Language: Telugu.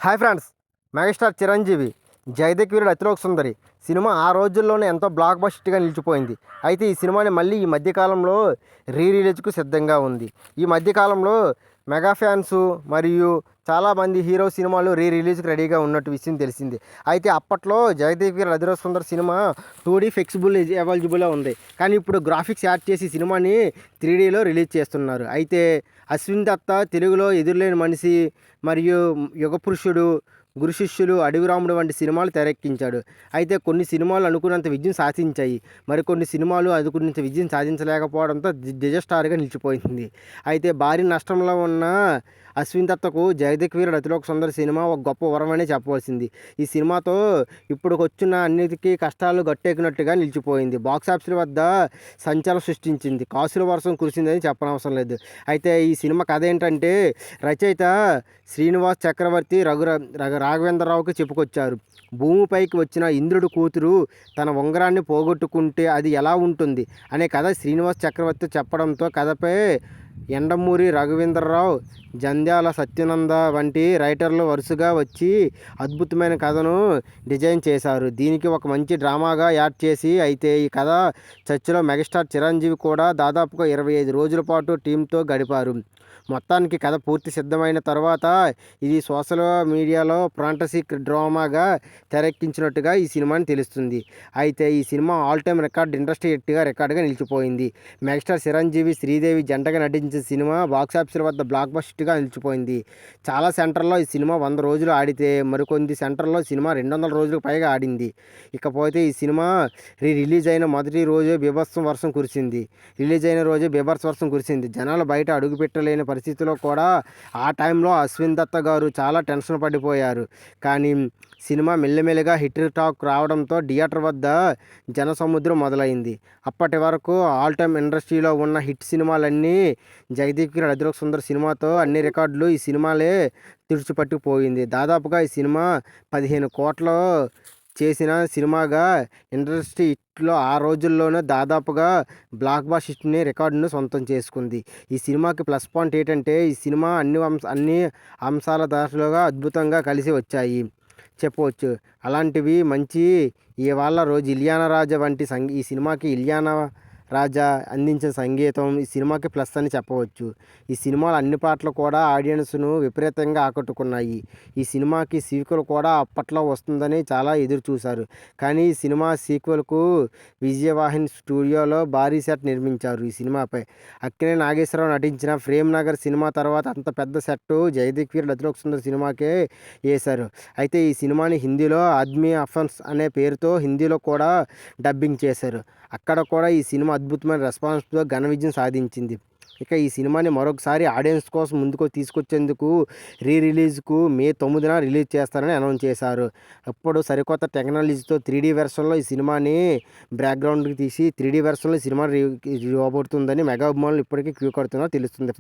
Hi friends, megastar Chiranjeevi 'Jagadeka Veerudu Athiloka Sundari' cinema ఆ రోజుల్లోనే ఎంతో బ్లాక్ బస్టర్గా నిలిచిపోయింది. అయితే ఈ సినిమాని మళ్ళీ ఈ మధ్యకాలంలో రిలీజ్కు సిద్ధంగా ఉంది. ఈ మధ్యకాలంలో మెగా ఫ్యాన్స్ మరియు చాలామంది హీరో సినిమాలు రిలీజ్కి రెడీగా ఉన్నట్టు విషయం తెలిసింది. అయితే అప్పట్లో 'Jagadeka Veerudu Athiloka Sundari' cinema 2D flexible అవైలబుల్లో ఉంది. కానీ ఇప్పుడు గ్రాఫిక్స్ యాడ్ చేసి సినిమాని 3Dలో రిలీజ్ చేస్తున్నారు. అయితే అశ్విన్ దత్త తెలుగులో 'ఎదురులేని మనిషి' మరియు 'యుగపురుషుడు', 'గురు శిష్యులు', 'అడవి రాముడు' వంటి సినిమాలు తెరకెక్కించాడు. అయితే కొన్ని సినిమాలు అనుకున్నంత విజయం సాధించాయి. మరికొన్ని సినిమాలు అనుకున్నంత విజయం సాధించలేకపోవడంతో డిజాస్టర్గా నిలిచిపోయింది. అయితే భారీ నష్టంలో ఉన్న అశ్విన్ దత్తకు 'జగదేక వీరుడు అతిలోక సుందరి' సినిమా ఒక గొప్ప వరమనే చెప్పవలసింది. ఈ సినిమాతో ఇప్పుడుకొచ్చిన అన్నిటికీ కష్టాలు గట్టెక్కినట్టుగా నిలిచిపోయింది. బాక్సాఫీస్ వద్ద సంచలనం సృష్టించింది. కాసుల వర్షం కురిసిందని చెప్పనవసరం లేదు. అయితే ఈ సినిమా కథ ఏంటంటే, రచయిత శ్రీనివాస్ చక్రవర్తి రాఘవేంద్రరావుకి చెప్పుకొచ్చారు. భూమిపైకి వచ్చిన ఇంద్రుడి కూతురు తన ఉంగరాన్ని పోగొట్టుకుంటే అది ఎలా ఉంటుంది అనే కథ శ్రీనివాస్ చక్రవర్తి చెప్పడంతో కథపై యండమూరి రఘువీంద్రరావు, జంధ్యాల సత్యానంద వంటి రైటర్లు వరుసగా వచ్చి అద్భుతమైన కథను డిజైన్ చేశారు. దీనికి ఒక మంచి డ్రామాగా యాడ్ చేసి అయితే ఈ కథ చర్చలో మెగాస్టార్ చిరంజీవి కూడా దాదాపుగా 25 రోజుల పాటు టీంతో గడిపారు. మొత్తానికి కథ పూర్తి సిద్ధమైన తర్వాత ఇది సోషల్ మీడియాలో ఫ్యాంటసీ డ్రామాగా తెరకెక్కించినట్టుగా ఈ సినిమాని తెలుస్తుంది. అయితే ఈ సినిమా ఆల్ టైమ్ ఇండస్ట్రీ రికార్డుగా నిలిచిపోయింది. మెగాస్టార్ చిరంజీవి, శ్రీదేవి జంటగా నటించిన సినిమా బాక్సాఫీస్ వద్ద బ్లాక్ బస్టర్గా నిలిచిపోయింది. చాలా సెంటర్లో ఈ సినిమా 100 రోజులు ఆడితే మరికొన్ని సెంటర్లో సినిమా 200 రోజులకు పైగా ఆడింది. ఇకపోతే ఈ సినిమా రిలీజ్ అయిన మొదటి రోజే బీభత్సం వర్షం కురిసింది. జనాలు బయట అడుగుపెట్టలేని పరిస్థితిలో కూడా ఆ టైంలో అశ్విన్ దత్త గారు చాలా టెన్షన్ పడిపోయారు. కానీ సినిమా మెల్లమెల్లగా హిట్ టాక్ రావడంతో థియేటర్ వద్ద జనసముద్రం మొదలైంది. అప్పటి వరకు ఆల్ టైమ్ ఇండస్ట్రీలో ఉన్న హిట్ సినిమాలన్నీ 'జగదేక వీరుడు అతిలోక సుందరి' సినిమాతో అన్ని రికార్డులు ఈ సినిమాలే తుడిచిపట్టుకుపోయింది. దాదాపుగా ఈ సినిమా 15 కోట్లు చేసిన సినిమాగా ఇండస్ట్రీ హిట్లో ఆ రోజుల్లోనే దాదాపుగా బ్లాక్ బస్టర్ రికార్డును సొంతం చేసుకుంది. ఈ సినిమాకి ప్లస్ పాయింట్ ఏంటంటే, ఈ సినిమా అన్ని అంశాల దారులుగా అద్భుతంగా కలిసి వచ్చాయి చెప్పవచ్చు. అలాంటివి మంచి ఇవాళ రోజు ఇలియానా రాజా వంటి ఈ సినిమాకి ఇలియానా రాజా అందించిన సంగీతం ఈ సినిమాకి ప్లస్ అని చెప్పవచ్చు. ఈ సినిమాలో అన్ని పాటలు కూడా ఆడియన్స్ను విపరీతంగా ఆకట్టుకున్నాయి. ఈ సినిమాకి సీక్వెల్ కూడా అప్పట్లో వస్తుందని చాలా ఎదురు చూశారు. కానీ ఈ సినిమా సీక్వెల్కు విజయవాహిని స్టూడియోలో భారీ సెట్ నిర్మించారు. ఈ సినిమాపై అక్కినేని నాగేశ్వరరావు నటించిన 'ప్రేమ్ నగర్' సినిమా తర్వాత అంత పెద్ద సెట్ 'జగదేక వీరుడు అతిలోక సుందరి' సినిమాకే వేశారు. అయితే ఈ సినిమాని హిందీలో 'ఆద్మీ అఫెన్స్' అనే పేరుతో హిందీలో కూడా డబ్బింగ్ చేశారు. అక్కడ కూడా ఈ సినిమా అద్భుతమైన రెస్పాన్స్తో ఘన విజయం సాధించింది. ఇక ఈ సినిమాని మరొకసారి ఆడియన్స్ కోసం ముందుకు తీసుకొచ్చేందుకు రిలీజ్కు మే 9న రిలీజ్ చేస్తారని అనౌన్స్ చేశారు. అప్పుడు సరికొత్త టెక్నాలజీతో 3D వెర్షన్లో ఈ సినిమాని బ్యాక్గ్రౌండ్కి తీసి 3D వెర్షన్లో ఈ సినిమా రాబోతుందని మెగా అభిమానులు ఇప్పటికీ క్యూ కడుతున్నారో తెలుస్తుంది.